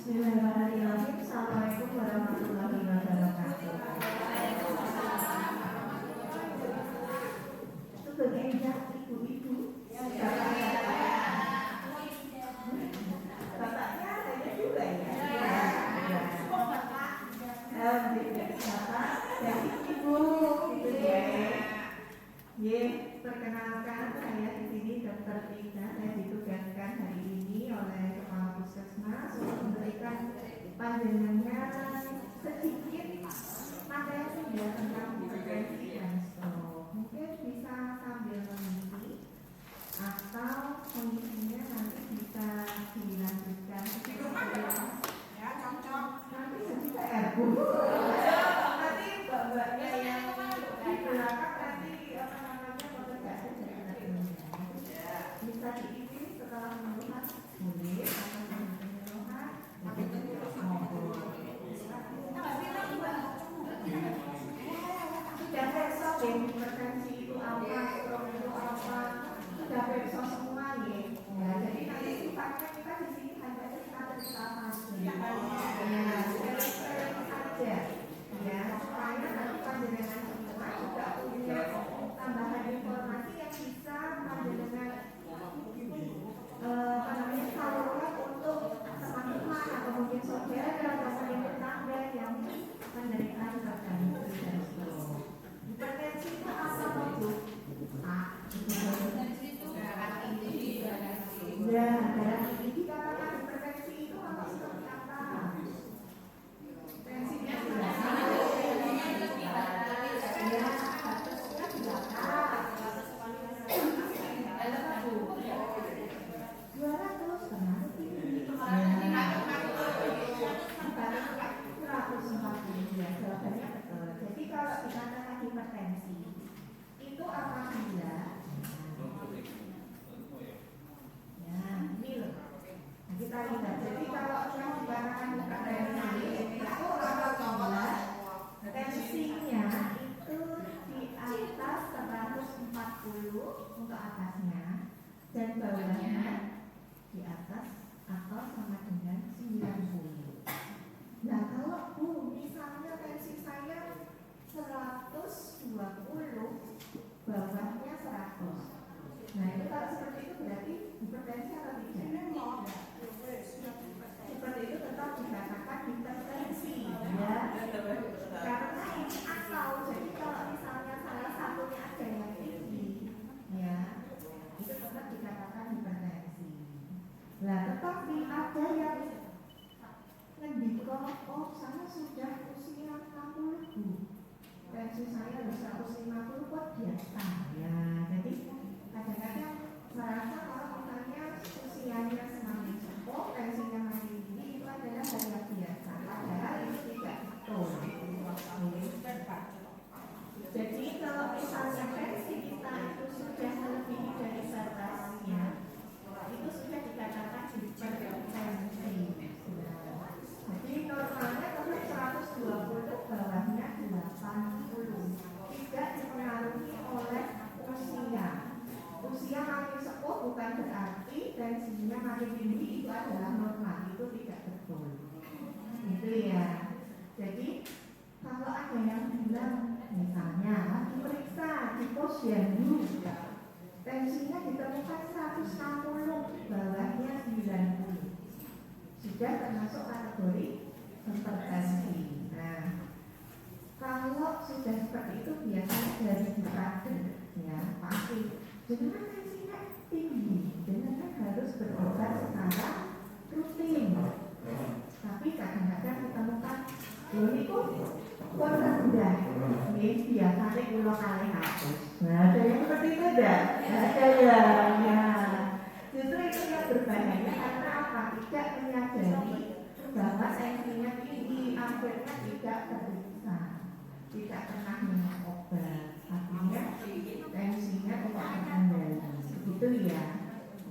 Bismillahirrahmanirrahim. Assalamualaikum warahmatullahi wabarakatuh. Sebagai ibu-ibu, bapaknya ada juga ya. Bapak dan ibu, gitu ya. Perkenalkan saya di sini Dr. Tina. Saya ditugaskan hari ini oleh Kepala Puskesmas untuk memberikan panjenengan sedikit materi ya tentang hipertensi dan stroke. Mungkin bisa sambil mengisi atau mengisinya nanti bisa dilanjutkan. Ya, cocok. Nanti jadi PR Bu. Nanti mbak-mbaknya yang di belakang nanti apa namanya pekerjaan bisa diisi setelah melihat boleh atau menyeluruhan sudah perso hipertensi itu apa, stroke itu apa, sudah perso semua ya. Jadi nanti sifatnya kita di sini hanya cerita saja. Saja ya, supaya nanti panjenengan semua juga punya tambahan informasi yang bisa panjenengan salurkan untuk teman-teman atau mungkin saudara atau mungkin tetangga yang menderita hipertensi dan stroke. Hipertensi itu apa Bu? Ya, darah tinggi. Katakan hipertensi itu apa seperti apa? Tensinya jadi kalau dikatakan hipertensi itu apabila ya ini loh kita lihat. Jadi kalau yang dikatakan hipertensi itu apabila tensinya itu di atas 140 untuk atasnya dan bawahnya di atas atau sama dengan 90. Nah kalau Bu misalnya tensi saya 120 bawahnya 100. Nah itu kalau seperti itu berarti hipertensi atau tidak? Seperti itu tetap dikatakan hipertensi ya. Karena ini akal. Jadi kalau misalnya salah satunya ada yang tinggi ya, itu tetap dikatakan hipertensi. Nah tetapi ada yang ngendiko, oh saya sudah usia 60 Bu, tensi saya 150 kok biasa ya. Jadi kadang-kadang merasa kalau misalnya usianya semakin sepuh tensinya makin tinggi itu adalah hal yang biasa, padahal itu tidak betul. Jadi kalau misalnya tensi kita itu sudah melebihi dari batasnya, itu sudah dikatakan hipertensi. Jadi normalnya tetap 120, bawahnya 80. Tidak dipengaruhi oleh usia. Usia makin sepuh bukan berarti tensinya makin tinggi itu adalah normal. Itu tidak betul. Itu ya. Jadi kalau ada yang bilang misalnya lagi periksa di posyandu tensinya ditemukan 160, bawahnya 90, sudah termasuk kategori hipertensi. Nah, kalau sudah seperti itu biasanya dari kader ya pasti dengan tensinya tinggi, dengan harus berobat secara rutin. Tapi kadang-kadang ditemukan ini kok rendah, ini biasanya pulau kali hapus. Nah, ada yang seperti itu enggak? Ada ya. Justru itu yang berbahaya karena apa? Tidak menyadari bahwa tensinya tinggi, akhirnya tidak terperiksa, tidak pernah minum obat, artinya tensinya tidak terkendali. Begitu ya.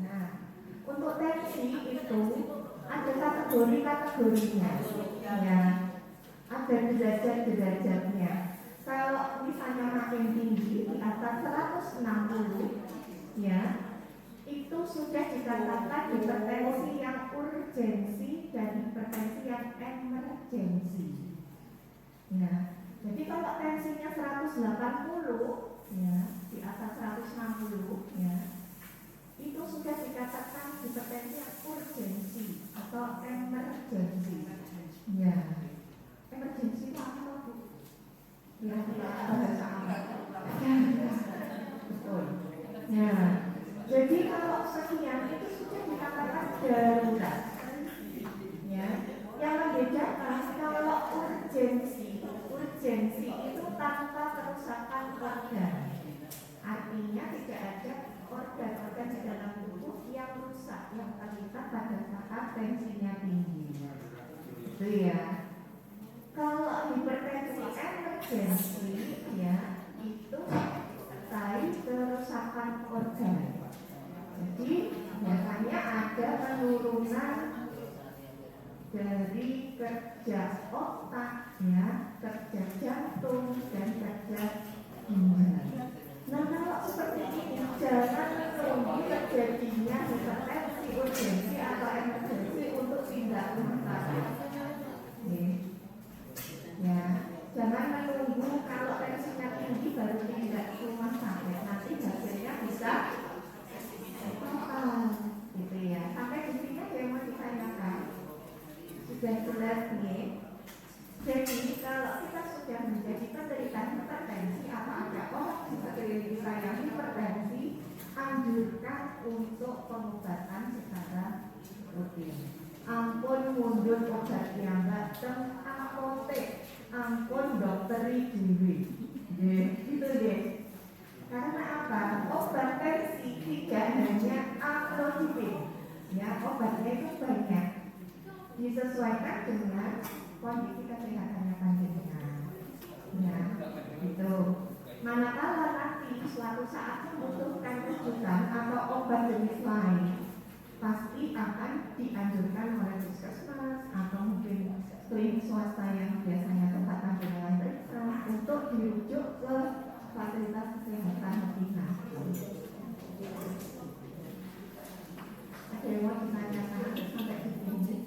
Nah, untuk tensi itu ada kategori-kategorinya, ya. Ada derajat-derajatnya. Kalau misalnya makin tinggi di atas 160, ya. Itu sudah dikatakan hipertensi yang urgensi dan hipertensi yang emergensi. Ya, jadi kalau tensinya 180 ya, di atas 160 ya, itu sudah dikatakan hipertensi yang urgensi atau emergensi. Ya, emergensi itu apa Bu? Ya, bahasa betul. Ya, jadi kalau sekian itu sudah dikatakan darurat. Ya, yang membedakan kalau urgensi itu tanpa kerusakan organ. Artinya tidak ada organ-organ di dalam tubuh yang rusak, yang terlibat pada saat tensinya tinggi. Itu ya. Kalau hipertensi emergensi ya, itu terkait kerusakan organ. Jadi biasanya ada penurunan dari kerja otak ya, kerja jantung dan kerja ginjal. Nah kalau seperti ini jangan menunggu terjadinya hipertensi urgensi atau emergensi untuk tindak lanjut. Ya, jangan menunggu kalau tensinya tinggi baru tindak rumah sakit. Nanti hasilnya bisa gitu ya. Sampai di sini ada yang mau ditanyakan. Sudah jelas nih. Jadi kalau kita sudah menjadi penderita hipertensi atau ada orang seperti saya hipertensi, anjurkan untuk pengobatan secara rutin. Ampun mundur obat yang datang apotek, ampun dokteri diri. Gitu deh. Karena apa? Obat tensi tidak hanya amlodipin. Ya, obatnya itu banyak. Disesuaikan dengan kondisi kesehatannya panjenengan. Ya, gitu. Manakala nanti suatu saat membutuhkan rujukan atau obat jenis lain, pasti akan dianjurkan oleh puskesmas atau mungkin klinik swasta yang biasanya tempat panjenengan periksa untuk dirujuk ke fasilitas kesehatan lebih lanjut. Ada yang mau ditanyakan sampai di sini?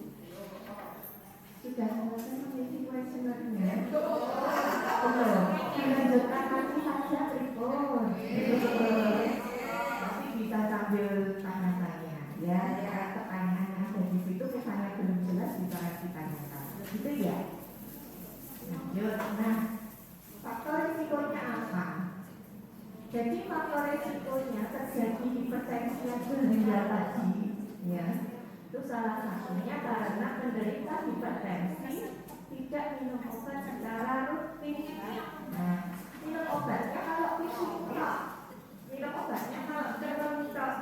Sudah selesai memiliki kuesionernya? Betul. Dilanjutkan nanti saja tripod. Tapi bisa sambil tanya-tanya. Ya, pertanyaan yang ada di situ misalnya belum jelas bisa ditanyakan. Gitu ya. Lanjut. Nah, faktor risikonya apa? Jadi faktor risikonya terjadi hipertensi yang berbeda tadi, ya. Itu salah satunya karena penderita hipertensi tidak minum obat secara rutin. Nah, minum obatnya kalau disumpah, minum obatnya kalau terbentuk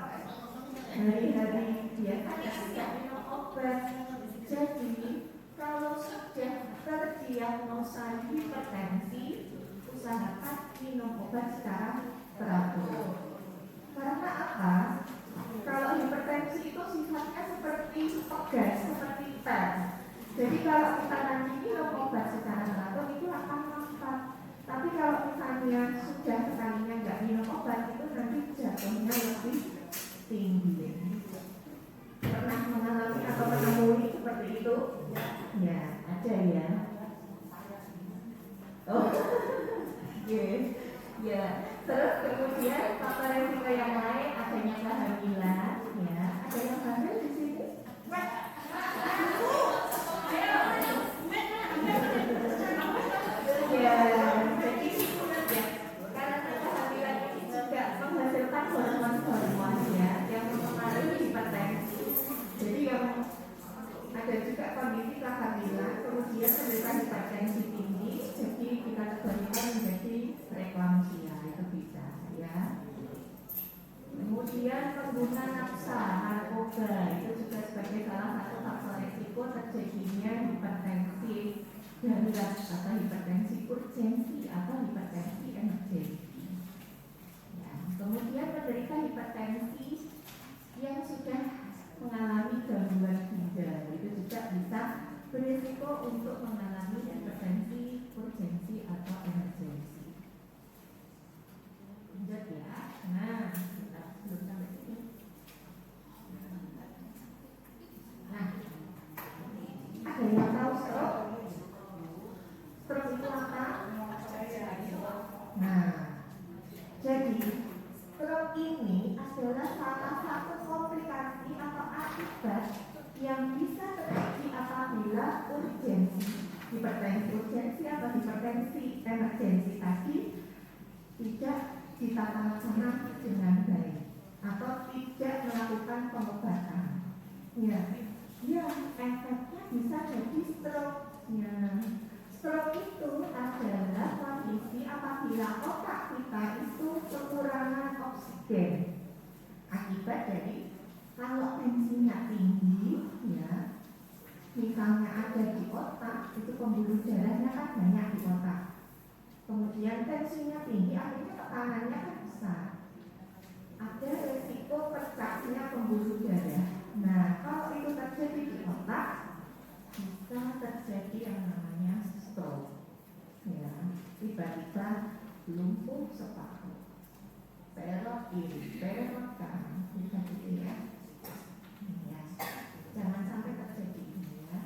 hari-hari biasanya tidak minum obat. Jadi kalau sudah terdiagnosa hipertensi, usahakan minum obat secara teratur. Karena apa? Kalau hipertensi itu sifatnya seperti obat, seperti tes. Jadi kalau kita nanti minum obat secara teratur itu akan manfaat. Tapi kalau misalnya sudah sekalinya nggak minum obat itu nanti jatuhnya lebih tinggi. Pernah mengalami atau menemui seperti itu? Ya, ada ya. Oh, yes. Ya. Terus kemudian faktor risiko yang lain adanya kehamilan, ya. Ada yang hamil di sini? Ya, jadi ya, karena kehamilan ini juga menghasilkan hormon-hormon ya yang mempengaruhi hipertensi. Jadi yang ada juga kondisi kehamilan, kemudian menderita hipertensi tinggi, jadi dikategorikan menjadi preeklamsia. Kemudian pengguna nafsa, narkoba itu juga sebagai salah satu faktor risiko terjadinya hipertensi darurat atau hipertensi urgensi atau hipertensi emergensi. Ya, kemudian penderita hipertensi yang sudah mengalami gangguan ginjal itu juga bisa berisiko untuk mengalami hipertensi urgensi atau emergensi. Lanjut ya. Nah, belum sampai sini. Nah, ada yang yang bisa terjadi apabila urgensi hipertensi urgensi atau hipertensi emergensi tadi tidak ditata laksana dengan baik atau tidak melakukan pengobatan. Ya, efeknya bisa jadi stroke. Ya, stroke itu adalah kondisi apabila otak kita itu kekurangan oksigen akibat dari kalau tensinya tinggi, ya, misalnya ada di otak, itu pembuluh darahnya kan banyak di otak. Kemudian tensinya tinggi, akhirnya tekanannya kan besar. Ada resiko pecahnya pembuluh darah. Nah, kalau itu terjadi di otak, bisa terjadi yang namanya stroke. Ya, tiba-tiba lumpuh separuh, belok kiri, belok kanan, bisa gitu ya. Ya, jangan sampai terjadi ini ya.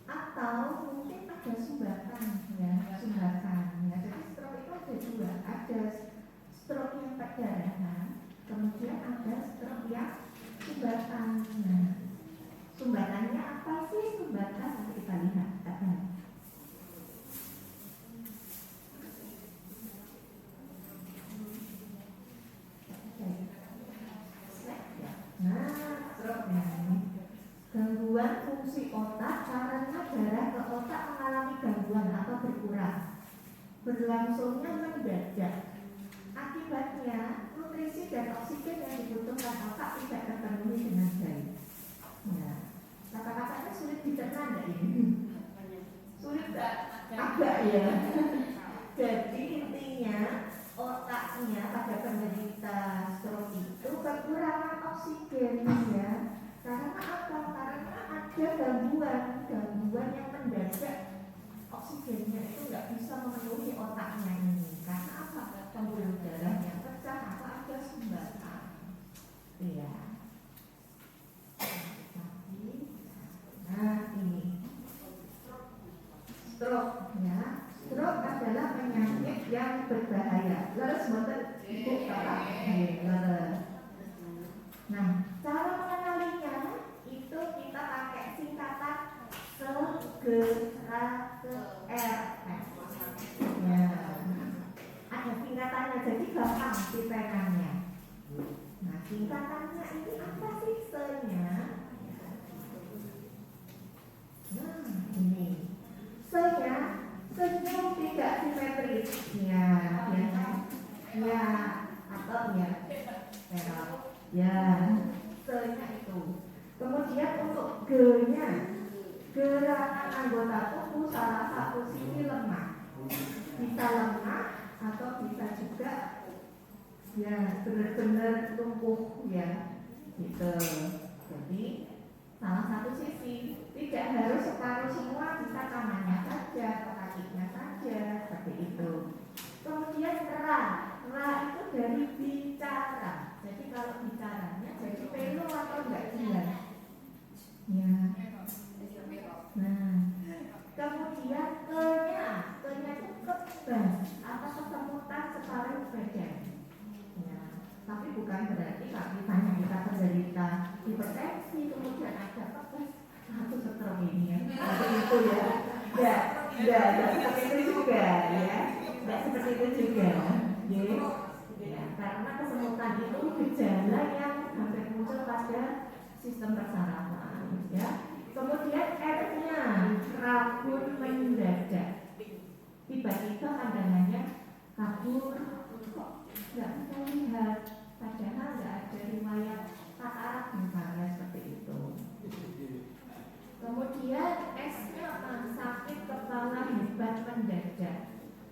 Atau mungkin ada sumbatan ya, sumbatan. Ya, jadi stroke itu ada dua, ada stroke yang perdarahan, kemudian ada stroke yang sumbatan. Nah, sumbatannya apa sih? Sumbatan nanti kita lihat. Nah, stroke gangguan fungsi otak karena darah ke otak mengalami gangguan atau berkurang, berlangsungnya mendadak. Akibatnya nutrisi dan oksigen yang dibutuhkan otak tidak terpenuhi dengan baik. Ya, kata-katanya sulit dicerna ini. Sulit gak? Agak ya. Jadi intinya otaknya pada penderita stroke itu kekurangan oksigen ya. Karena apa? Karena ada gangguan yang mendadak oksigennya itu nggak bisa memenuhi otaknya ini. Karena apa? Pembuluh darahnya pecah atau ada sumbatan. Iya. Nah ini stroke ya. Stroke adalah penyakit yang berbahaya. Leres boten ibu bapak. Nah, cara mengenalinya itu kita pakai singkatan segera ke RS. Ya, ada singkatannya jadi gampang dipenannya. Nah, singkatannya ini apa sih se-nya? Nah, ini se-nya senyum tidak simetris. Ya, ya, atau ya, ya, se-nya itu. Kemudian untuk G-nya, gerakan anggota tubuh salah satu sisi lemah, bisa lemah atau bisa juga ya benar-benar lumpuh ya, gitu. Jadi salah satu sisi, tidak harus separuh semua, bisa tangannya saja atau kakinya saja, seperti itu. Kemudian ra itu dari bicara. Jadi kalau bicaranya jadi pelo atau enggak jelas. Ya. Nah, kemudian ke-nya itu kebas atau kesemutan separuh badan. Ya, tapi bukan berarti kalau misalnya kita penderita hipertensi kemudian ada kebas satu stroke ini ya. Seperti itu ya. Enggak seperti itu juga ya. Enggak seperti itu juga. Ya, karena kesemutan itu gejala yang hampir muncul pada sistem persarafan ya. Kemudian R-nya rabun mendadak, tiba-tiba pandangannya kabur, kok nggak bisa lihat, padahal nggak ada riwayat katarak misalnya seperti itu. Kemudian S-nya sakit kepala hebat mendadak.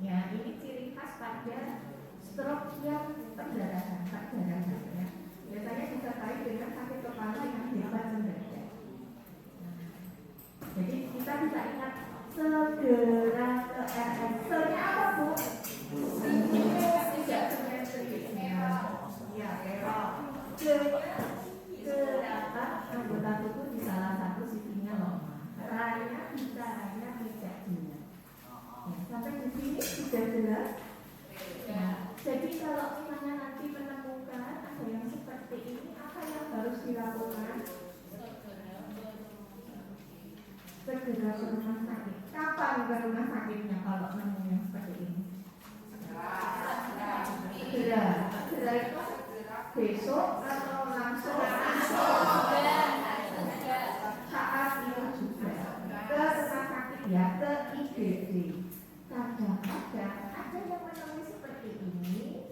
Ya, ini ciri khas pada stroke yang perdarahan ya. Biasanya disertai dengan sakit kepala yang hebat mendadak. Jadi kita bisa ingat segera ke RS. Se-nya apa bu? Tidak simetris. Ya, error. Ke apa? Anggota tubuh di salah satu sisinya lemah. Raya bicaranya tidak jelas. Ya, sampai di sini sudah jelas. Ya, jadi kalau misalnya nanti menemukan ada yang seperti ini, apa yang harus dilakukan? segera ke rumah sakit. Kapan ke rumah sakitnya kalau menemunya seperti ini? Segera. Segera itu besok atau langsung? Saat itu juga ke rumah sakit ya, ke IGD. Kadang-kadang ada yang menemui seperti ini,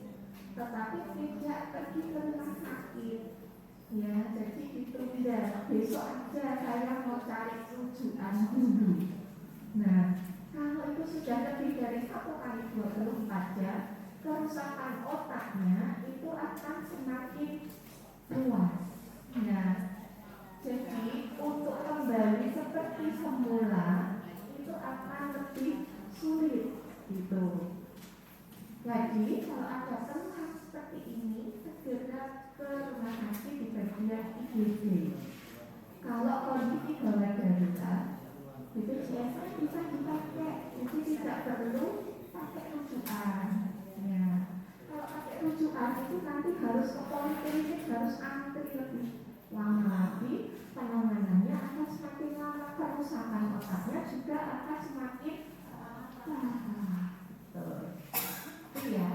tetapi tidak pergi ke rumah sakit. Ya, jadi ditunda. Besok aja saya mau cari rujukan dulu. Nah, kalau itu sudah lebih dari 1 kali 24 jam, kerusakan otaknya itu akan semakin luas. Nah, jadi untuk kembali seperti semula itu akan lebih sulit gitu. Jadi kalau ada keluhan seperti ini, segera ke rumah sakit di bagian IGD. Kalau kondisi gawat darurat, itu biasa bisa dipakai, jadi tidak perlu pakai rujukan. Ya. Kalau pakai rujukan itu nanti harus ke poliklinik, harus antri lebih lama lagi, penanganannya akan semakin lama, kerusakan otaknya juga akan semakin parah. Iya,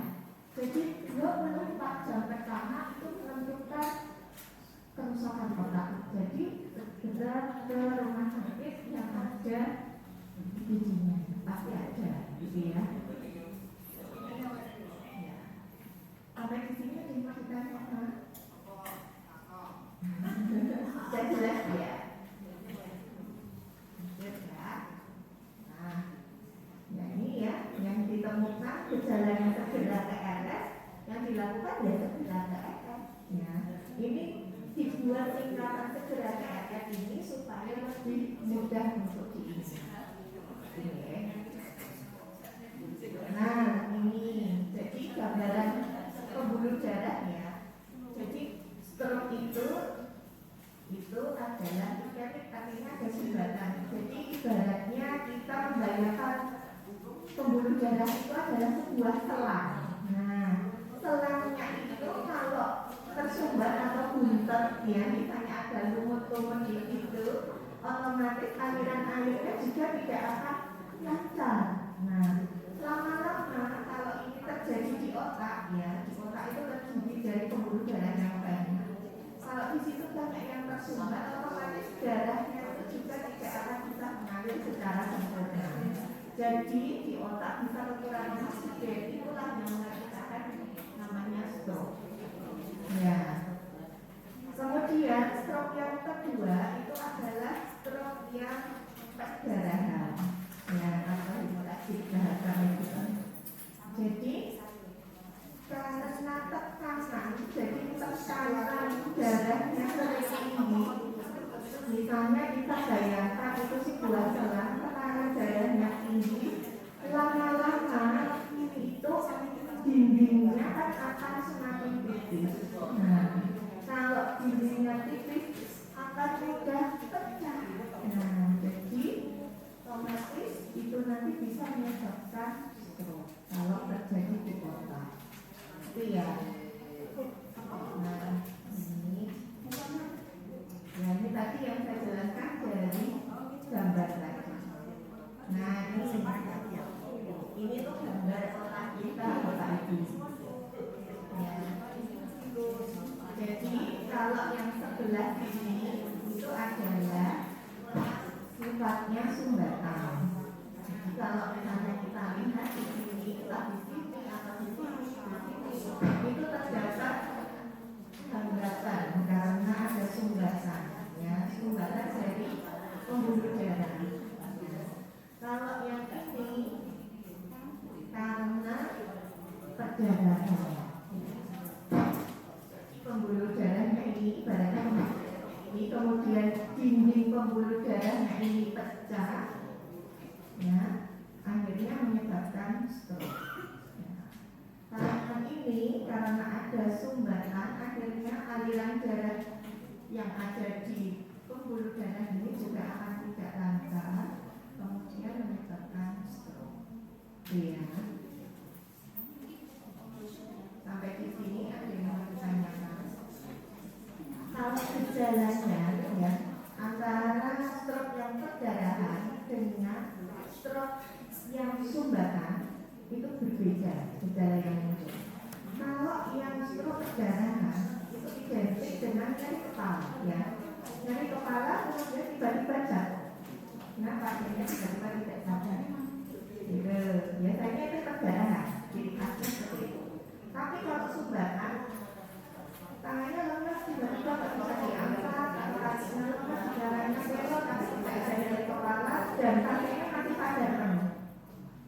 jadi 24 jam pertama itu menentukan kerusakan otak. Jadi segera ke rumah sakit yang ada bijinya, pasti ada, gitu ya. Sampai di sini terima kita semua. Sudah jelas ya. Nah, ya ini ya yang ditemukan gejalanya segera ke RS, yang dilakukan ya segera ke RS. Ya, ini dibuat singkatan segera ke RS ini supaya lebih mudah untuk diingat. Nah, ini jadi gambaran pembuluh darahnya. Jadi stroke itu adalah iskemik, artinya ada sumbatan. Jadi ibaratnya kita membayangkan pembuluh darah itu adalah sebuah selang. Nah, selangnya itu kalau tersumbat atau buntet ya, misalnya ada lumut-lumut di situ, otomatis aliran airnya juga tidak akan lancar. Nah, lama-lama kalau ini terjadi di otak ya, di otak itu terdiri dari pembuluh darah yang banyak. Kalau di situ banyak yang tersumbat, otomatis darahnya itu juga tidak akan bisa mengalir secara sempurna. Jadi di otak bisa kekurangan oksigen, itulah yang mengakibatkan namanya stroke. Ya. Kemudian stroke yang kedua itu adalah stroke yang perdarahan. Ya, atau hemoragik bahasa medis. Jadi karena tekanan, jadi tekanan darahnya seperti ini. Misalnya kita bayangkan itu sebuah selang, tekanan darahnya tinggi, lama-lama itu dindingnya akan semakin tipis. Nah, kalau dindingnya tipis akan mudah pecah. Nah, jadi otomatis itu nanti bisa menyebabkan stroke kalau terjadi di otak. Itu ya. Nah, ini tadi yang saya jelaskan dari gambar tadi. Nah, ini tuh gambar otak kita, otak ini. Ya. Jadi kalau yang sebelah sini itu adalah sifatnya sumbatan. Jadi kalau misalnya kita lihat di sini, entah di sini atau di sini, itu terdapat hambatan karena ada sumbatan. Ya, sumbatan dari pembuluh darah. Kalau yang ini karena perdarahan. Pembuluh darahnya ini ibaratnya ini, kemudian dinding pembuluh darahnya ini pecah, ya, akhirnya menyebabkan stroke. Karena ini karena ada sumbatan, akhirnya aliran darah yang ada di pembuluh darah ini juga akan tidak lancar, kemudian menyebabkan stroke. Ya. Sampai di sini ada yang mau ditanyakan. Kalau gejalanya ya antara stroke yang perdarahan stroke yang sumbatan itu berbeda gejala yang muncul. Kalau yang stroke perdarahan itu identik dengan nyeri kepala, ya. Nyeri kepala kemudian tiba-tiba jatuh. Nah, pasiennya tiba-tiba tidak sadar. Gitu. Biasanya itu perdarahan, jadi khasnya seperti itu. Tapi kalau sumbatan, tangannya lemas tiba-tiba nggak bisa diangkat, atau kakinya lemas, jalannya belok, tapi tidak ada nyeri kepala dan pasiennya masih sadar penuh.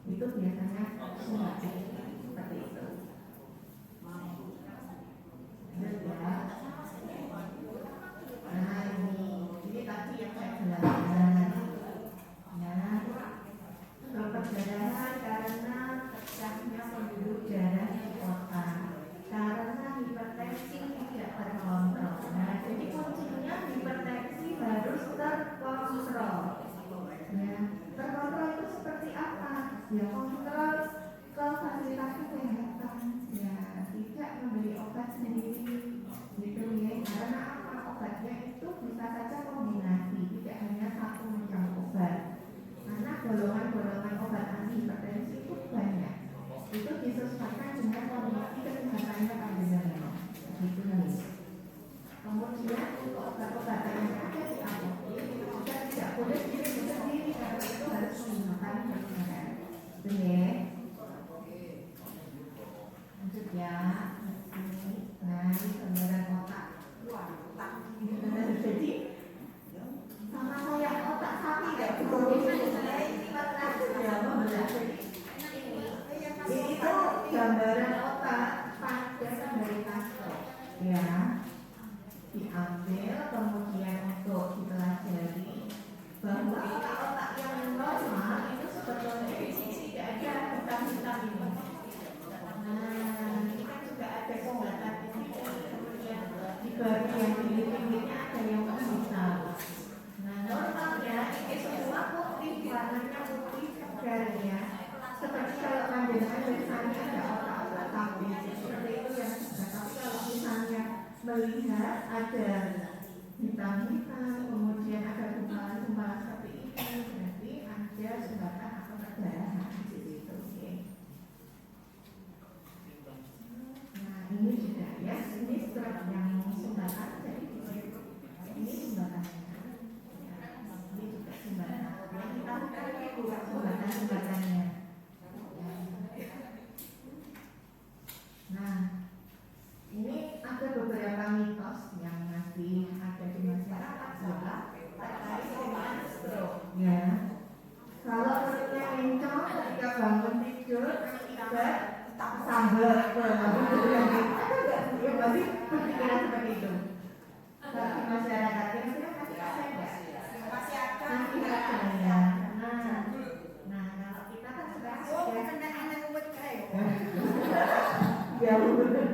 Itu biasanya sumbatan seperti itu. Nah, ini tadi yang saya jelaskan. Ya, perdarahan karena pecahnya pembuluh darah di otak, karena hipertensi tidak terkontrol. Nah, jadi kuncinya hipertensi harus terkontrol. Ya, terkontrol itu seperti apa? Ya, kontrol ke fasilitas kesehatan. Ya, tidak membeli obat sendiri. Gitu ya, karena apa? Obatnya itu bisa saja kombinasi, tidak hanya satu macam obat. Karena golongan-golongan obat anti hipertensi itu banyak. Itu disesuaikan dengan kondisi kesehatannya panjenengan. Gitu nih. Kemudian untuk obat-obatan yang ada di apotek itu juga tidak boleh diminum sendiri karena itu harus menggunakan kesehatan. Itu ya. Lanjut ya. Nah, ini gambaran otak. Jadi sama kayak otak sapi kayak ini tuh gambaran otak pada penderita stroke, ya. Diambil kemudian untuk dipelajari bahwa otak-otak yang normal itu sebetulnya tidak ada hitam-hitam ini. Nah, ini kan juga ada sumbatan di sini, kemudian di bagian pinggir-pinggirnya ada yang hitam. Nah, normalnya ini semua putih, warnanya putih segar ya. Seperti kalau pandangan misalnya ada otak-otak sapi seperti itu yang sudah. Tapi kalau misalnya melihat ada hitam-hitam, kemudian ada gumpalan-gumpalan seperti ini, berarti ada sumbatan atau perdarahan di situ. Nah, ini juga ya, ini stroke yang sumbatan, jadi ini sumbatannya. Ini juga sumbatan. Yang kita bukan bukan sumbatan-sumbatannya. Nah, ini ada beberapa mitos yang masih ada di masyarakat terkait dengan stroke. Ya, kalau perutnya encong ketika bangun tidur akibat sambal ya masih berpikiran seperti itu. Tapi masyarakat kira-kira masih ada nggak? Masih ada ya. Nah, kalau kita kan sekarang ya benar.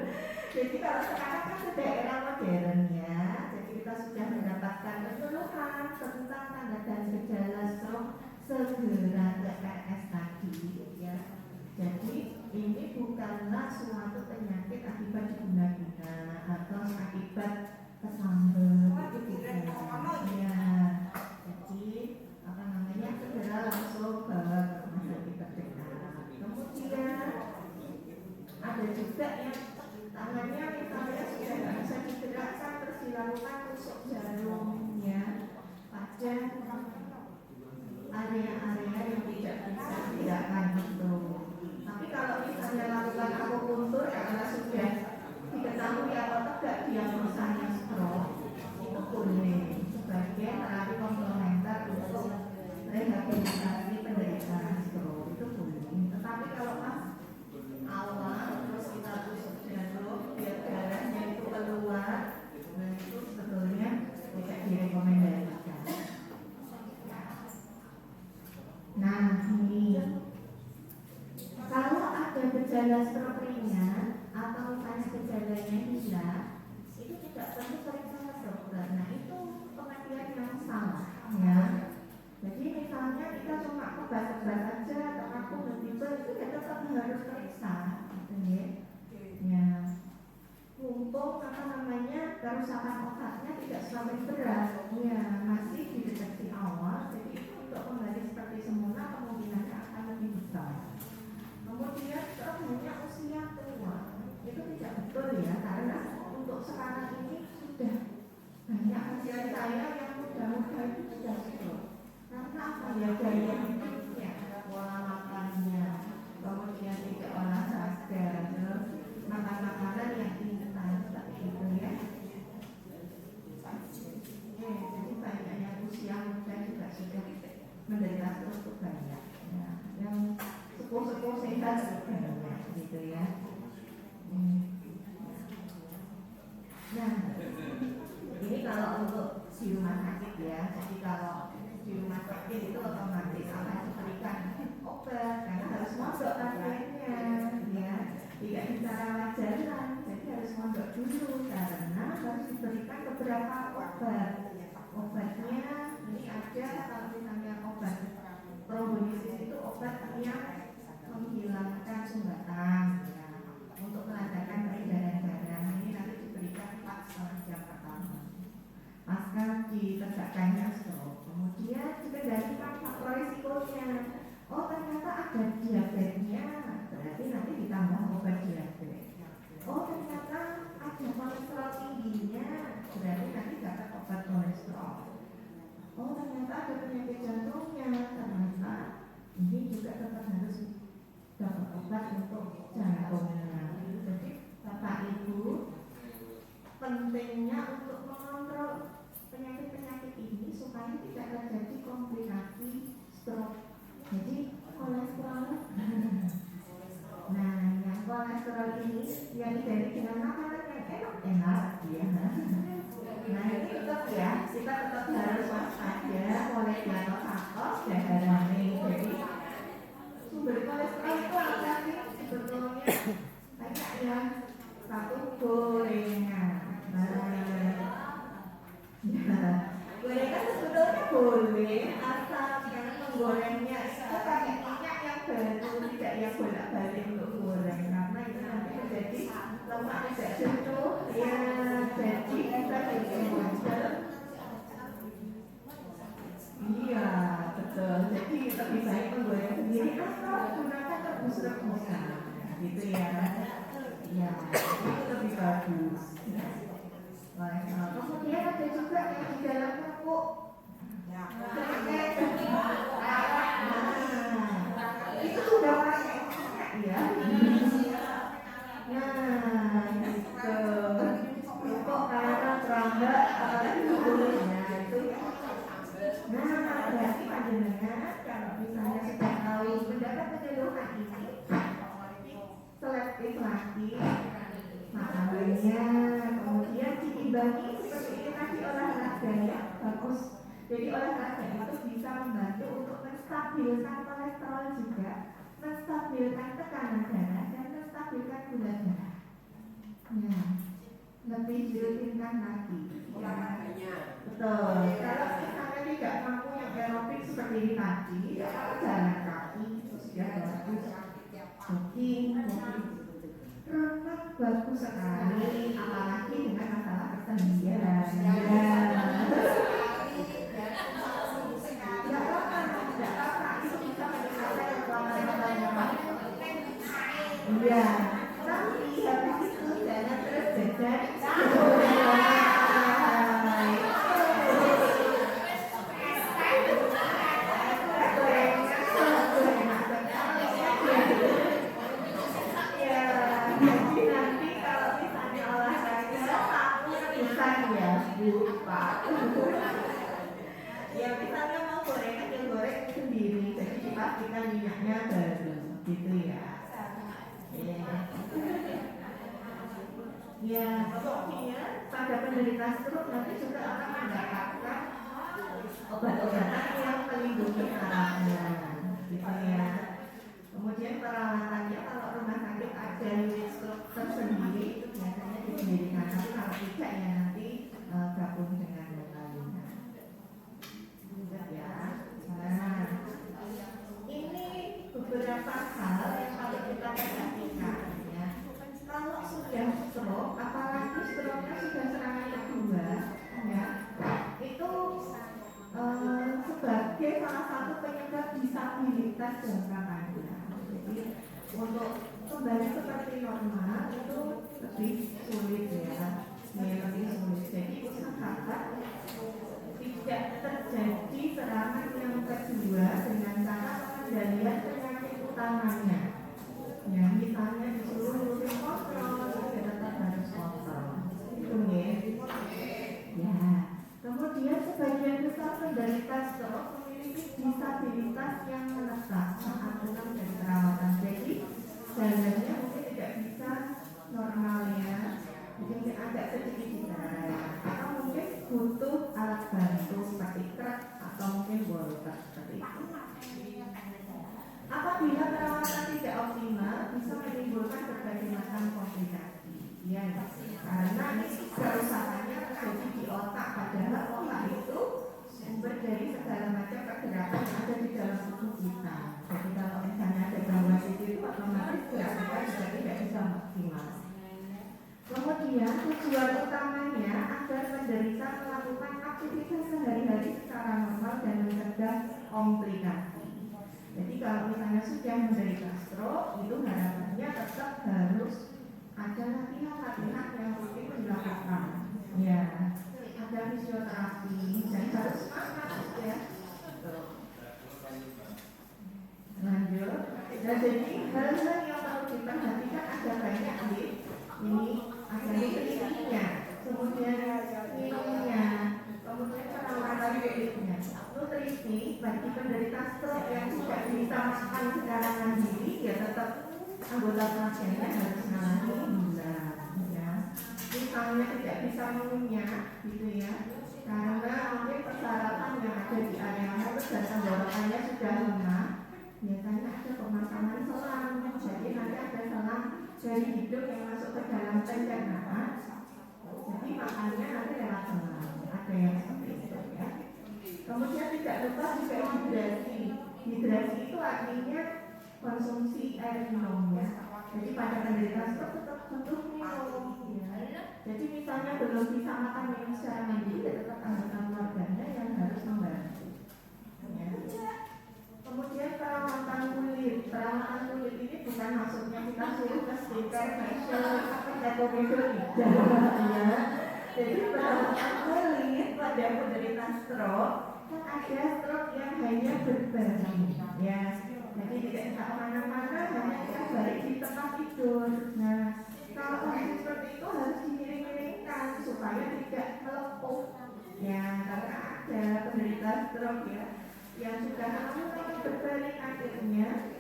Jadi kalau sekarang kan sudah era modern ya. Jadi kita sudah mendapatkan penyuluhan tentang tanda dan gejala stroke, segera ke RS tadi ya. Jadi ini bukanlah suatu penyakit akibat diguna-guna atau akibat kesambel itu bukan. Ya, jadi apa namanya segera langsung ke rumah sakit terdekat. Kemudian ada juga yang tangannya misalnya sudah tidak bisa digerakkan terus dilakukan tusuk jarum ya pada area-area yang tidak bisa digerakkan itu. Tapi kalau misalnya lakukan akupuntur karena sudah diketahui atau tidak diagnosanya stroke, itu boleh sebagai terapi komplementer untuk rehabilitasi penderita stroke, itu boleh. Tetapi kalau pas awal terus kita tusuk jarum biar darahnya itu keluar, nah itu sebetulnya tidak direkomendasikan. Nah, ini kalau ada gejala stroke ringan atau misalnya gejalanya hilang, itu tidak perlu periksa ke dokter. Nah, itu pengertian yang salah ya. Jadi misalnya kita cuma kebas-kebas aja atau aku begitu, itu ya tetap harus periksa, gitu ya. Ya, mumpung apa namanya kerusakan otaknya tidak sampai berat, ya masih dideteksi awal. Jadi itu untuk kembali seperti semula kemungkinan fasilitas gitu ya. Nah, ini kalau untuk di rumah sakit ya. Jadi kalau di rumah sakit itu otomatis akan diberikan obat karena harus mondok pasiennya ya, tidak bisa rawat jalan, jadi harus mondok dulu karena harus diberikan beberapa obat. Obatnya ini ada, kalau misalnya obat trombolisis itu obat yang menghilangkan sumbatan ya, untuk melancarkan peredaran darah. Ini nanti diberikan 4,5 jam pertama pasca ditegakkannya stroke. Kemudian juga dari faktor risikonya, oh ternyata ada diabetesnya, berarti nanti ditambah obat diabetes. Oh ternyata ada kolesterol tingginya, berarti nanti dapat obat kolesterol. Oh ternyata ada penyakit jantungnya, ternyata ini juga tetap harus dapat obat untuk jantungnya. Jadi Bapak Ibu, pentingnya untuk mengontrol penyakit-penyakit ini supaya tidak terjadi komplikasi stroke. Jadi kolesterol, nah yang kolesterol ini yang identik dengan makanan yang enak-enak ya. Nah ini tetap ya, kita tetap harus waspada oleh diabetes darahnya. Jadi sumber kolesterol itu apa sih sebetulnya? Banyak ya, satu gorengan. Gorengan sebetulnya boleh asal jangan menggorengnya itu pakai minyak yang baru, tidak yang bolak-balik untuk goreng, karena itu nanti menjadi lemak tidak jenuh ya, jadi kita bisa. Iya betul, jadi lebih baik menggoreng sendiri atau gunakan rebus-rebusan gitu ya. Ya itu lebih bagus. Kemudian ada juga yang di dalam kerupuk. Itu sudah pakai minyak ya. Nah, gitu. Kerupuk karena serangga apalagi kulitnya itu. Nah, berarti panjenengan kalau misalnya sudah tahu mendapat penyuluhan ini, selektif lagi makanannya, kemudian diimbangi seperti ini tadi olahraganya bagus. Jadi olahraga itu bisa membantu untuk menstabilkan kolesterol juga, menstabilkan tekanan darah dan menstabilkan gula darah. Ya, lebih dirutinkan lagi. Olahraganya. Betul. Kalau misalnya tidak mampu yang aerobik seperti ini tadi, jalan kaki itu sudah bagus. Jogging. Renang bagus sekali, apalagi dengan masalah kesendian. Tidak apa-apa, itu bisa menyelesaikan kekuatan. Iya, tapi habis itu jangan terus jajan. Ya misalnya mau gorengan yang goreng sendiri, jadi dipastikan minyaknya baru, gitu ya. Ya, kemudian pada penderita stroke nanti juga akan mendapatkan obat-obatan yang melindungi sarafnya, gitu ya. Kemudian perawatannya kalau rumah sakit ada unit stroke tersendiri itu biasanya disendirikan, tapi kalau tidak ya nanti gabung dengan yang lainnya. Ya, nah ini beberapa hal yang harus kita perhatikan ya. Kalau sudah stroke, apalagi stroke-nya sudah serangan kedua, ya, itu sebagai salah satu penyebab disabilitas jangka panjang. Jadi untuk kembali seperti normal itu lebih sulit ya, lebih sulit. Jadi sahabat tidak terjadi serangan yang kedua dengan cara pengendalian penyakit utamanya. Ya, misalnya disuruh urin kontrol, ya tetap harus kontrol. Itu ya. Ya. Kemudian sebagian besar penderita stroke memiliki disabilitas yang menetap saat pulang dari perawatan. Jadi dokter seperti itu. Apabila perawatan tidak optimal, bisa menimbulkan berbagai macam komplikasi. Ya, karena kerusakannya terjadi di otak, padahal otak itu sumber dari segala macam pergerakan yang ada di dalam tubuh kita. Jadi kalau misalnya ada gangguan itu otomatis gerak kita juga tidak bisa maksimal. Kemudian tujuan utamanya agar penderita melakukan aktivitas sehari-hari secara normal dan mencegah komplikasi. Jadi kalau misalnya sudah menderita stroke, itu harapannya tetap harus ada latihan-latihan yang rutin dilakukan. Ya, ada fisioterapi dan harus semangat ya. Lanjut. Dan jadi hal-hal yang perlu diperhatikan ada banyak nih. Ini ada nutrisinya, kemudian minumnya, kemudian perawatan kulitnya. Nutrisi bagi penderita stroke yang tidak bisa makan secara mandiri, ya tetap anggota keluarganya harus mengalami gula, ya. Misalnya tidak bisa minumnya, gitu ya, karena mungkin persyaratan yang ada di area mulut dan tenggorokannya sudah lemah. Biasanya ada pemasangan selang, jadi nanti ada selang dari hidung yang masuk ke dalam pencernaan. Jadi makannya nanti lewat selang, ada yang seperti itu ya. Kemudian tidak lupa juga hidrasi. Hidrasi itu artinya konsumsi air minum ya. Jadi pada penderita stroke tetap butuh minum ya. Jadi misalnya belum bisa makan minum secara mandiri, ya tetap anggota keluarganya yang harus membantu ya. Kemudian perawatan kulit. Perawatan kulit ini bukan maksudnya kita suruh ke skincare, facial, komedo ya. Jadi perawatan kulit pada penderita stroke, ada stroke yang hanya berbaring ya. Jadi tidak bisa kemana-mana, hanya kita balik di tempat tidur. Nah, kalau kondisi seperti itu harus dimiring-miringkan supaya tidak melepuh ya, karena ada penderita stroke ya yang sudah lama berbaring, akhirnya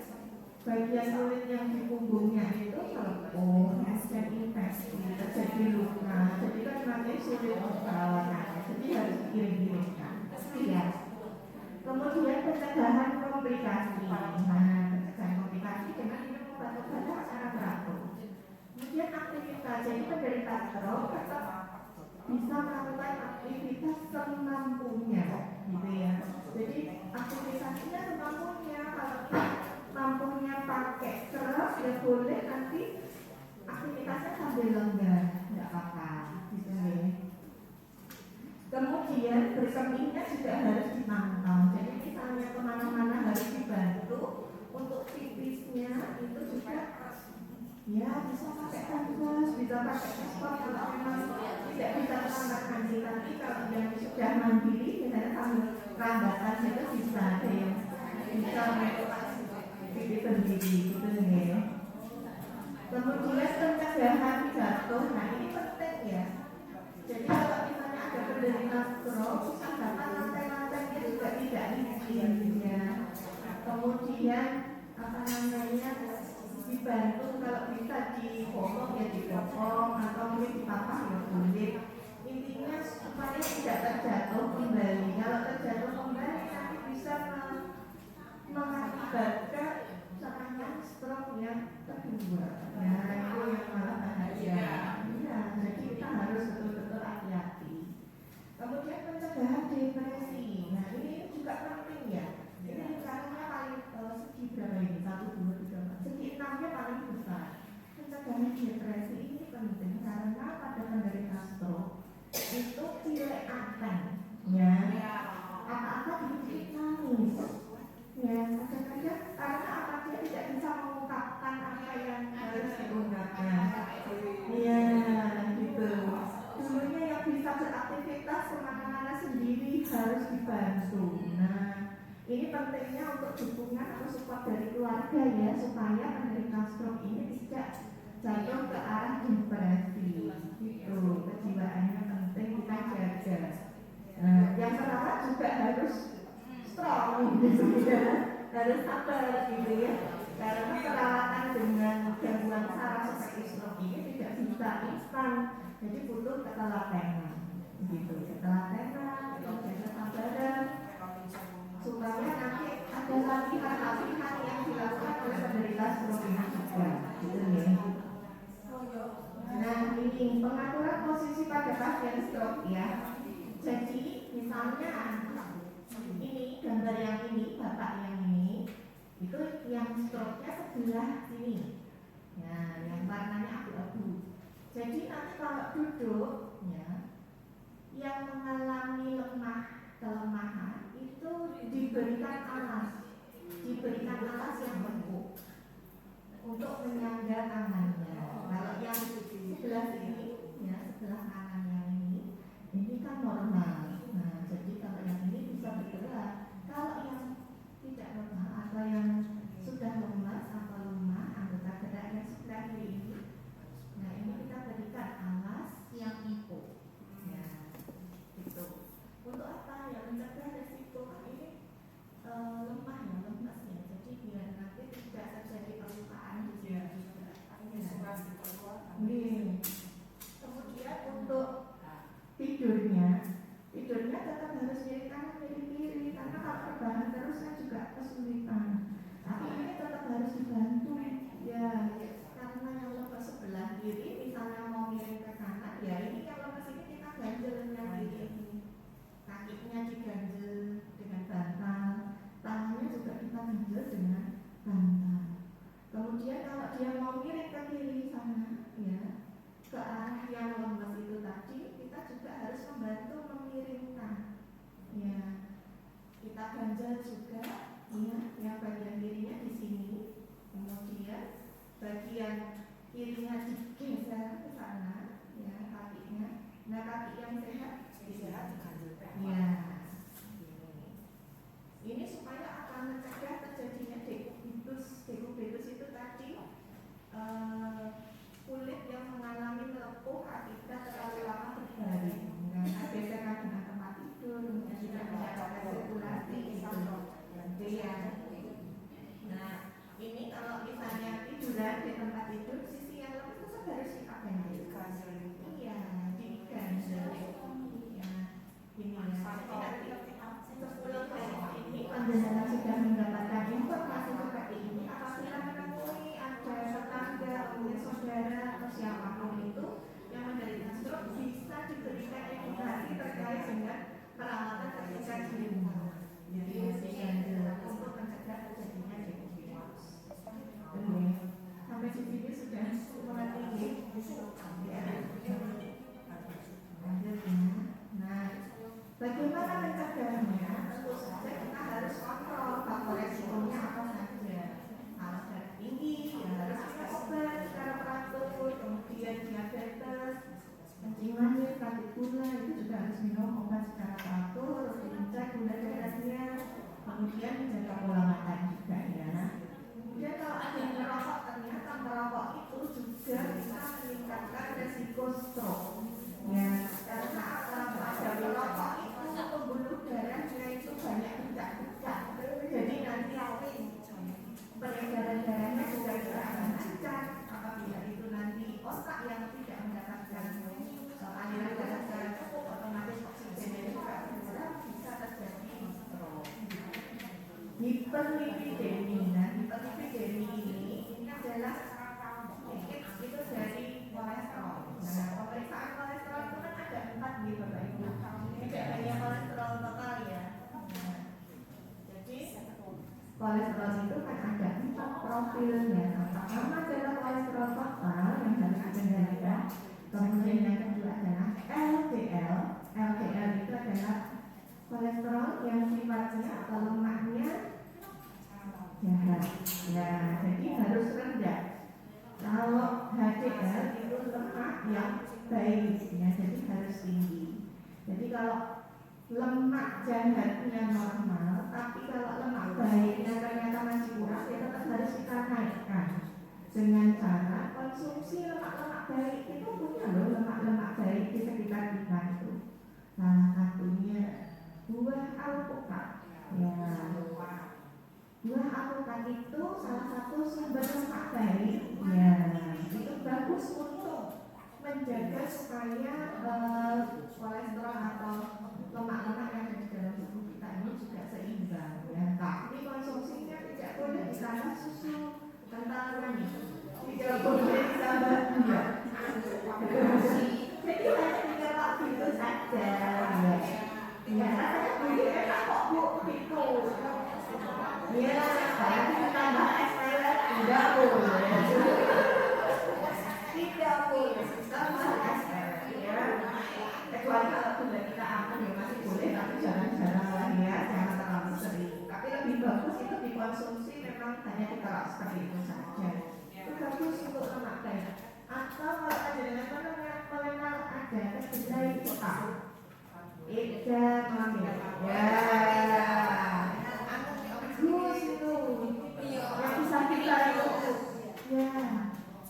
bagian kulit yang di punggungnya itu melepuh dan infeksi, terjadi luka. Jadi kan nanti sulit untuk perawatannya, jadi harus dikirim-kirimkan ya. Kemudian pencegahan komplikasi. Nah, pencegahan komplikasi dengan minum obat-obatan secara teratur. Kemudian aktivitas, jadi penderita stroke tetap bisa melakukan aktivitas semampunya, gitu ya. Jadi aktivitasnya semampunya, kalau mampunya pakai keras ya boleh, nanti aktivitasnya sambil lenggang, tidak apa-apa, gitu ya. Kemudian berkemihnya juga harus dipantau. Jadi misalnya kemana-mana harus dibantu. Untuk pipisnya itu juga ya bisa pakai kanvas, bisa pakai ekspor kalau memang tidak bisa terlambat mandi. Tapi kalau yang sudah mandiri, misalnya sambil rambatan itu bisa ada yang bisa untuk pipis sendiri, gitu ya. Kemudian pencegahan jatuh, nah ini penting ya. Jadi kalau misalnya ada penderita stroke, anggapan lantai-lantainya juga tidak licin ya. Kemudian apa namanya, dibantu kalau bisa dipotong ya dipotong, atau mungkin dipapah ya boleh. Intinya supaya tidak terjatuh kembali. Kalau terjatuh kembali nanti bisa mengakibatkan serangan stroke yang kedua. Nah itu yang malah bahaya. Ya, jadi kita harus betul-betul hati-hati. Kemudian pencegahan depresi. Nah ini juga penting ya. Ini caranya paling segi berapa ini? 1, 2, 3, 4. Segi 6-nya paling besar. Pencegahan depresi ini penting karena pada penderita stroke itu tidak akan ya apa-apa dibikin nangis ya, kadang-kadang karena apa, dia tidak bisa mengungkapkan apa yang harus diungkapkan ya gitu. Dulunya yang bisa beraktivitas kemana-mana sendiri harus dibantu. Nah ini pentingnya untuk dukungan atau support dari keluarga ya, supaya penderita stroke ini tidak jatuh ke arah depresi gitu. Kejiwaannya penting kita jaga. Nah, yang perawat juga harus strong gitu ya, harus sabar gitu ya, karena perawatan dengan gangguan saraf seperti stroke ini tidak bisa instan, jadi butuh ketelatenan gitu, ketelatenan, kemudian kesabaran supaya ada latihan-latihan yang dilakukan oleh penderita stroke ini juga, gitu ya. Nah, ini pengaturan posisi pada pasien stroke ya. Jadi misalnya ini gambar yang ini, bapak yang ini, itu yang stroke-nya sebelah sini. Ya, yang warnanya abu-abu. Jadi nanti kalau duduk, ya, yang mengalami kelemahan itu diberikan alas yang empuk untuk menyangga tangannya. Kalau yang sebelah sini, ya sebelah kanan yang ini kan normal. Nah, jadi kalau yang ini bisa bergerak. Kalau yang tidak normal atau yang sudah lemas atau lemah anggota gerak yang sebelah kiri ini, nah ini kita berikan alas yang empuk. Ya, gitu. Untuk apa? Ya mencegah resiko kan ini lemah ya, lemas ya. Jadi biar nanti tidak terjadi perlukaan di sini juga. Kemudian untuk tidurnya tetap harus miring kanan miring kiri, karena kalau rebahan terus kan juga kesulitan. Tapi ini tetap harus dibantu ya, karena yang lepas sebelah kiri misalnya mau miring ke kanan, ya ini yang lepas ini kita ganjel yang kiri ini, kakinya diganjel dengan bantal, tangannya juga kita ganjel dengan bantal. Kemudian kalau dia mau miring ke kiri sana, ya ke arah yang lemas itu tadi, kita juga harus membantu memiringkan. Ya, kita ganjal juga, ya, yang bagian kirinya di sini. Kemudian bagian kirinya digeser ke sana, ya kakinya. Nah kaki yang sehat diganjel. Ya, ini supaya akan mencegah terjadinya dekubitus itu tadi. Kulit yang mengalami melepuh akibat terlalu lama berbaring, gesekan dengan tempat tidur, tidak menyebabkan sirkulasi, gitu ya. Nah, ini kalau misalnya tiduran di tempat tidur, sisi yang lemas itu harus kita ganjel. Iya, diganjel. Iya, ini ya. Nanti sebelum dari ini pendengar sudah mendapatkan informasi seperti ini, apabila menemui ada tetangga, mungkin saudara atau siapapun itu yang menderita stroke, bisa diberikan edukasi terkait dengan perawatan ketika di rumah. Jadi diganjel untuk mencegah terjadinya dekubitus. Sampai di sini sudah mengerti ya. Nah, bagaimana mencegahnya? Tentu saja kita harus kontrol faktor resikonya apa saja. Kalau darah tinggi, ya harus minum obat secara teratur. Kemudian diabetes, kencing manis, sakit gula itu juga harus minum obat secara teratur, dicek gula darahnya. Kemudian menjaga pola makan juga ya. Kemudian kalau ada yang merokok, ternyata merokok itu juga bisa meningkatkan resiko stroke. Ya, karena pada merokok itu pembuluh darahnya itu banyak bercak-bercak. Jadi nanti peredaran darahnya juga akan lancar. Apabila itu nanti otak yang tidak mendapatkan aliran darah secara cukup, otomatis oksigennya juga berkurang, bisa terjadi stroke. Hiperlipidemi. Nah, hiperlipidemi ini adalah itu dari kolesterol. Nah, pemeriksaan kolesterol itu kan ada 4 gitu Bapak Ibu. Tidak hanya kolesterol total ya. Nah, jadi kolesterol itu kan ada 4 profilnya. Pertama adalah kolesterol total yang harus dikendalikan. Kemudian yang kedua adalah LDL. LDL itu adalah kolesterol yang sifatnya atau lemaknya jahat. Ya, jadi harus rendah. Kalau HDL itu lemak yang baik, ya, jadi harus tinggi. Jadi kalau lemak jahatnya normal, tapi kalau lemak baiknya ternyata masih kurang, ya tetap harus kita naikkan dengan cara konsumsi lemak-lemak baik. Itu punya loh lemak-lemak baik di sekitar kita itu. Salah satunya buah alpukat. Ya, buah alpukat itu salah satu sumber lemak baik. Ya, itu bagus untuk menjaga supaya kolesterol atau lemak-lemak yang ada di dalam tubuh kita ini juga seimbang. Ya, tapi konsumsi ditambah susu kental manis 30 menit ditambah gula. Jadi hanya 3 waktu itu saja ya. Ya rasanya gurih enak kok Bu, gitu. Ya, saya ditambah es lewat tidak boleh. Tidak boleh tambah es lewat ya. Kecuali kalau sudah kita aman ya masih boleh, tapi jarang-jarang lah ya, jangan terlalu sering. Tapi lebih bagus itu dikonsumsi memang hanya ditaruh seperti itu saja. Itu bagus untuk lemak baik. Atau kalau ada dengan mengenal ada kedelai hitam. Ida mengambil. Ya. Bagus itu. Yang bisa kita itu. Ya.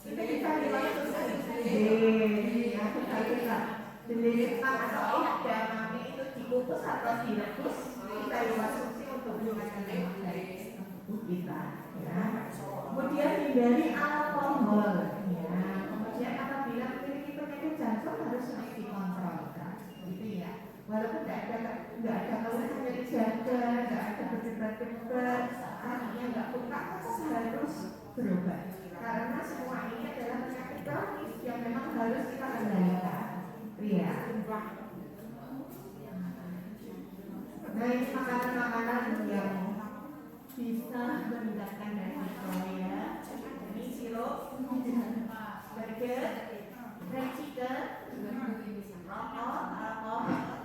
Kita bisa dikonsumsi. Ya, kita. Kedelai hitam atau ida mami itu dikukus atau direbus. Kita dikonsumsi untuk menggunakan lemak baik tubuh kita. Ya. Kemudian hindari alkohol. Ya. Kemudian apabila memiliki penyakit jantung harus sering dikontrolkan. Gitu ya. Walaupun tidak ada keluhan dari jantung, tidak ada berdebar-debar, artinya nggak buka, harus berobat. Karena semua ini adalah penyakit kronis yang memang harus kita kendalikan. Iya. Nah ini makanan-makanan yang bisa meningkatkan resiko ya. Ini sirup, burger, fried chicken, rokok, alkohol.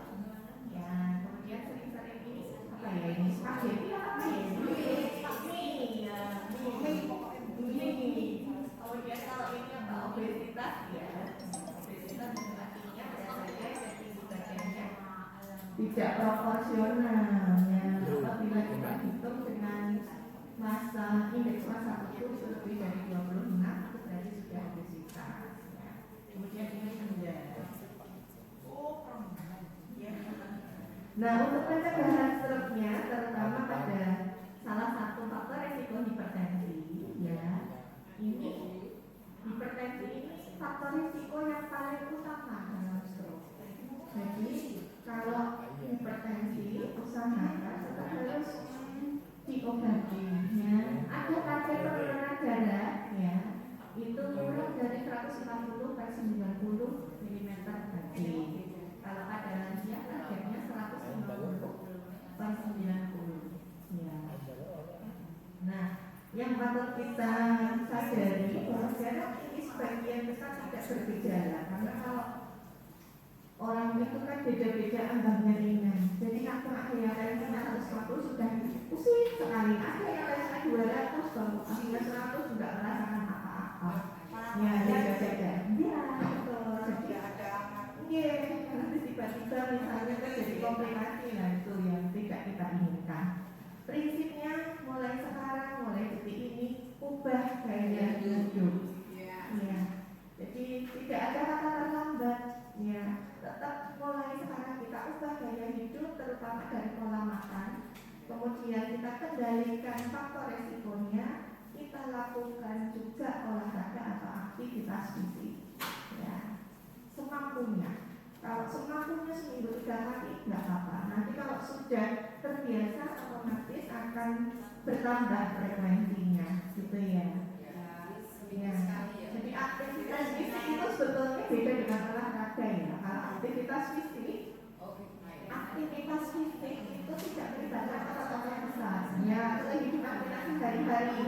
Ya, kemudian sering-sering ini apa ya ini spaghetti apa ya ini ya ini. Kemudian kalau ini apa obesitas ya obesitas artinya biasanya tinggi badannya tidak proporsional ya. Apabila kita hitung dengan masa indeks masa tubuh itu lebih dari 26 itu berarti sudah obesitas ya. Kemudian ini enggak. Nah, untuk pencegahan struknya terutama pada salah satu faktor risiko hipertensi ya. Ini hipertensi ini faktor risiko yang paling utama dalam stroke. Jadi, kalau hipertensi usahakan tetap harus diobati ya. Ada kadar penurunan darah ya. Itu kurang dari 150 per 90 mm Hg. Kalau pada lansia targetnya 150 per 90 ya. Nah, yang patut kita sadari bahwa darah ini sebagian besar tidak bergejala. Karena kalau orang itu kan beda-beda ambangnya ringan. Jadi ada yang lainnya 150 sudah pusing sekali. Ada yang lainnya 200 baru hingga 100 tidak merasakan apa-apa. Ya, beda-beda. Ya, betul. Jadi ada nanti tiba-tiba misalnya terjadi komplikasi, nah itu yang tidak kita inginkan. Prinsipnya mulai sekarang, mulai detik ini ubah gaya hidup. Ya. Jadi tidak ada kata terlambat. Ya, tetap mulai sekarang kita ubah gaya hidup, terutama dari pola makan. Kemudian kita kendalikan faktor resikonya. Kita lakukan juga olahraga atau aktivitas fisik. Ya. Semampunya. Kalau semampunya seminggu 3 kali nggak apa-apa. Nanti kalau sudah terbiasa otomatis akan bertambah frekuensinya, gitu ya. Ya. Jadi aktivitas fisik itu sebetulnya beda dengan olahraga ya. Kalau aktivitas fisik itu tidak melibatkan otot-otot besar. Ya, kehidupan kita sehari-hari.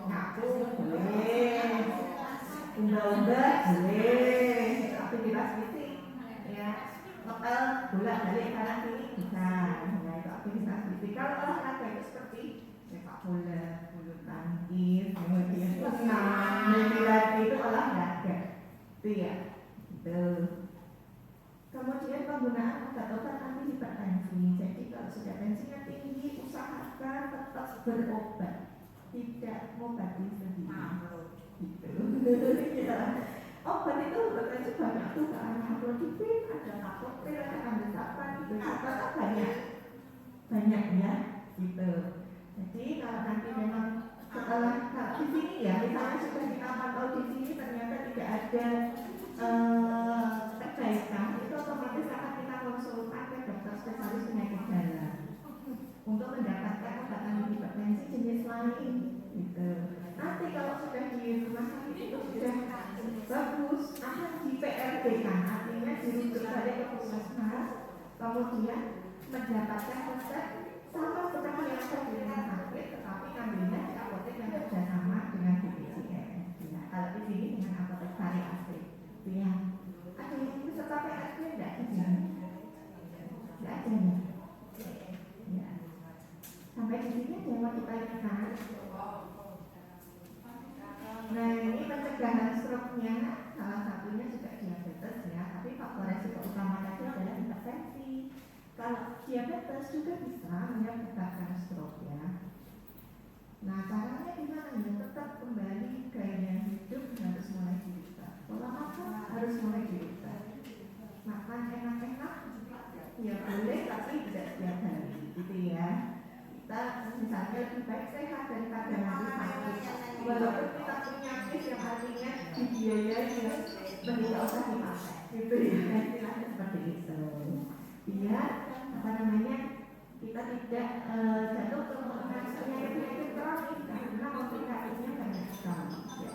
Ngaku boleh, umbar-umbar boleh, aktivitas fisik ya, ngepel bolak-balik kanan kiri bisa. Nah itu aktivitas fisik. Kalau olahraga itu seperti sepak bola, bulu tangkis, kemudian renang, lari itu olahraga, itu ya. Itu. Kemudian penggunaan obat-obat anti hipertensi. Jadi kalau sudah tensinya tinggi, usahakan tetap berobat, tidak mengobati sendiri. Gitu. Obat itu berarti banyak tuh, ada amlodipin, ada kapopil, ada amletapan, gitu. Apa banyak ya, gitu. Jadi kalau nanti memang setelah di sini ya, misalnya sudah kita pantau di sini ternyata tidak ada perbaikan, itu otomatis akan kita konsultan ke dokter spesialis penyakit dalam untuk mendapatkan obat anti hipertensi jenis lain, gitu. balik ke puskesmas, kemudian mendapatkan resep sama seperti yang ada di rumah sakit, tetapi ngambilnya di apotek yang kerjasama dengan BPJS. Ya, kalau di sini dengan apotek Sari Asri. Ya, ada yang bisa pakai asli enggak di sini? Enggak ada ya. Ya. Sampai di sini ada yang mau ditanyakan. Nah, ini pencegahan stroke-nya salah satunya juga diabetes ya, tapi faktor resiko utamanya itu adalah hipertensi. Kalau diabetes juga bisa menyebabkan stroke ya. Nah, caranya gimana ya? Tetap kembali gaya hidup harus mulai dirubah. Pola makan harus mulai dirubah. Makan enak-enak ya boleh, tapi tidak setiap hari, gitu ya. Kita misalnya lebih baik sehat daripada nanti sakit. Walaupun kita punya penyakit yang artinya dibiayai ya, mending gak usah dipakai, gitu ya. Istilahnya seperti itu. Biar apa namanya kita tidak jatuh ke penyakit kronis karena komplikasinya banyak sekali. Ya.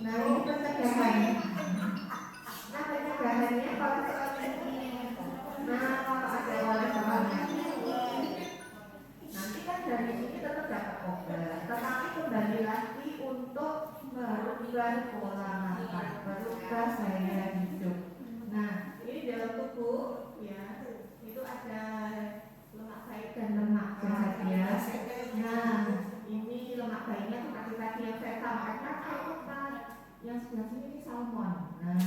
Nah, ini pencegahan. Nah, pencegahannya kolesterol tinggi. Nah, kalau ada kolesterolnya nanti kan dari sini tetap dapat obat, tetapi kembali lagi untuk merubah pola makan, merubah gaya hidup. Nah, ini dalam tubuh ya itu ada lemak baik dan lemak jahat ya. Nah, ini lemak baiknya seperti tadi yang saya sampaikan, yang sebelah sini ini salmon. Nah,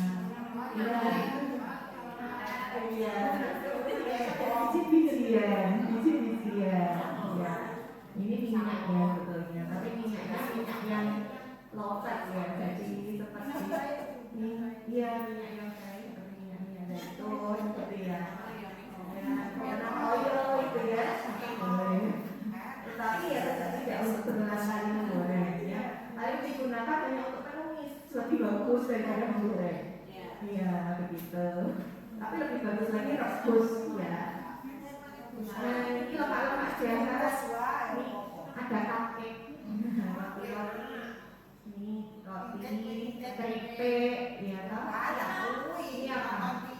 biji-bijian. Ya, ini minyak ya sebetulnya, tapi minyak yang low fat ya, jadi seperti minyak yang kayak seperti minyak zaitun seperti ya, karena oil itu ya, tetapi ya tidak untuk berulang kali menggoreng ya, paling digunakan hanya untuk menumis, lebih bagus daripada menggoreng, ya begitu, tapi lebih bagus lagi rebus ya. Nah, ini lemak-lemak jahat, ini ada cupcake, ini roti, keripik, ya toh? Ini apa?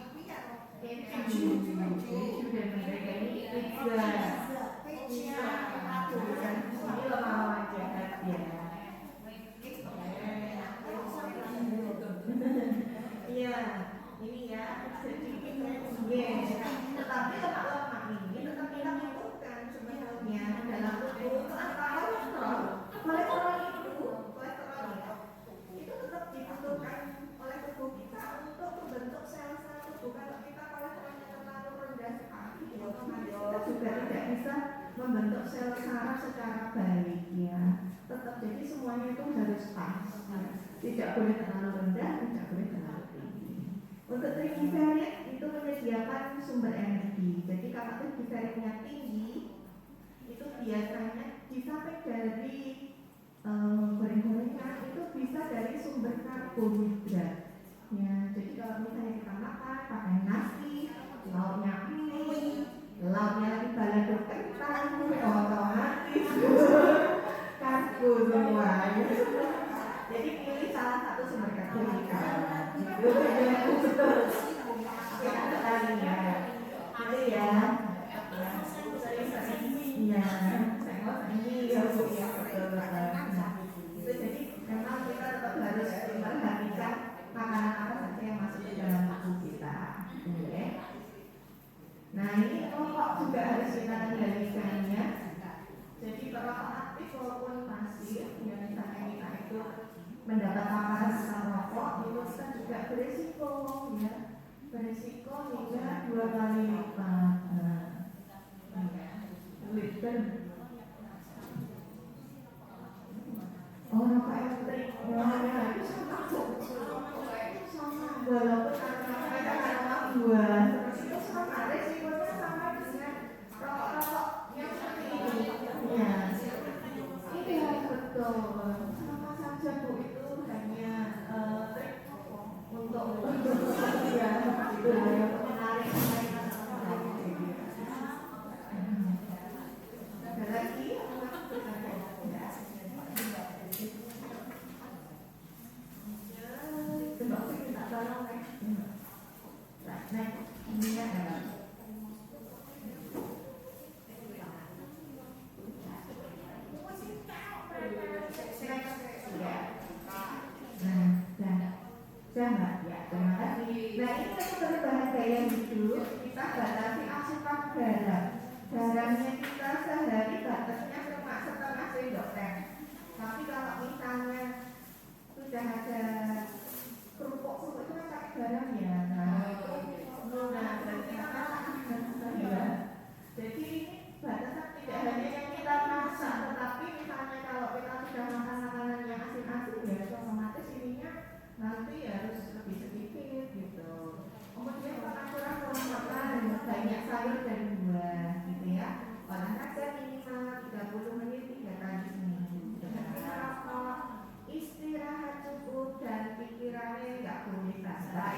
Keju dan mereka ini pizza. Ini lemak-lemak jahat ya. Iya, ini ya sedikit tetapi lemak-lemak ini tetap kita butuhkan sebenarnya dalam tubuh. Kolesterol itu tetap dibutuhkan oleh tubuh kita untuk membentuk sel-sel tubuh. Kalau kita kolesterolnya terlalu rendah sekali, otomatis kita juga tidak bisa membentuk sel saraf secara baik ya. Tetap jadi semuanya itu harus pas. Tidak boleh terlalu rendah, tidak boleh terlalu tinggi. Untuk trigliserid itu menyediakan sumber energi. Jadi kalau trigliseridnya tinggi, itu biasanya disamping dari goreng-gorengan itu bisa dari sumber karbohidrat. Ya, jadi kalau misalnya kita makan pakai nasi, lauknya mie, lauknya lagi balado kentang, otomatis karbo semua. Jadi pilih salah satu sumber karbohidrat. Itu ya. Itu ya. Iya, ini ya Bu ya, betul. Itu jadi memang kita tetap harus memperhatikan makanan apa saja yang masuk ke dalam tubuh kita. Oke. Nah, ini rokok juga harus kita kendalikan ya. Jadi perokok aktif walaupun pasif, ya misalnya kita itu mendapat paparan asam rokok, itu kita juga berisiko ya. Berisiko hingga 2 kali lipat. Oh, rokok elektrik, itu sama, walaupun ada buah, itu sama, resikonya sama dengan rokok-rokok yang seperti ini. Ya, iya betul, sama saja Bu, itu hanya trik untuk ya, itu yang menarik. Ada lagi? Coba kita tolong ya. nanti harus lebih sedikit gitu. Kemudian makan kurang banyak sayur dan buah gitu ya. Olahraga minimal 30 menit 3 kali seminggu. Berhenti merokok, istirahat cukup dan pikirannya nggak boleh basah.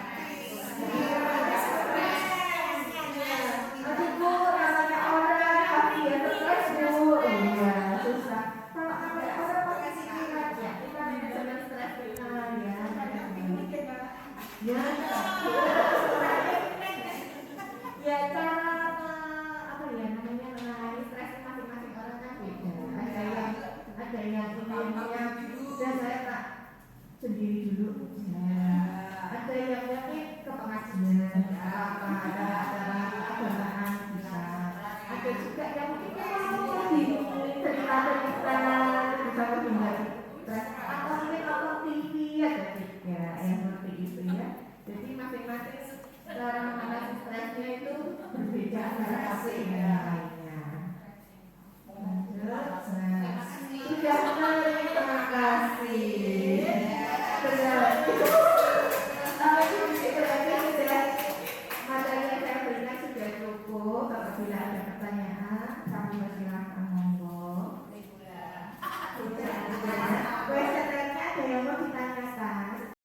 Aduh bu, namanya orang tapi ya stres bu, iya susah. Kalau namanya orang pakai pikiran ya, kita manajemen stres kita ya. Ya, ya cara apa ya namanya menangani stres masing-masing orang kan beda. Ada yang inginnya dan saya tak sendiri dulu. Ada yang yakin ke pengajian, ada acara keagamaan bisa. Ada juga yang mungkin mau di cerita-cerita bisa menghindari stres atau mungkin nonton TV ada juga yang seperti itu ya. Jadi masing-masing cara mengatasi stresnya itu berbeda antara satu dengan yang lainnya. Sudah terima kasih. Berarti materi yang saya berikan sudah cukup. Apabila ada pertanyaan, kami persilahkan.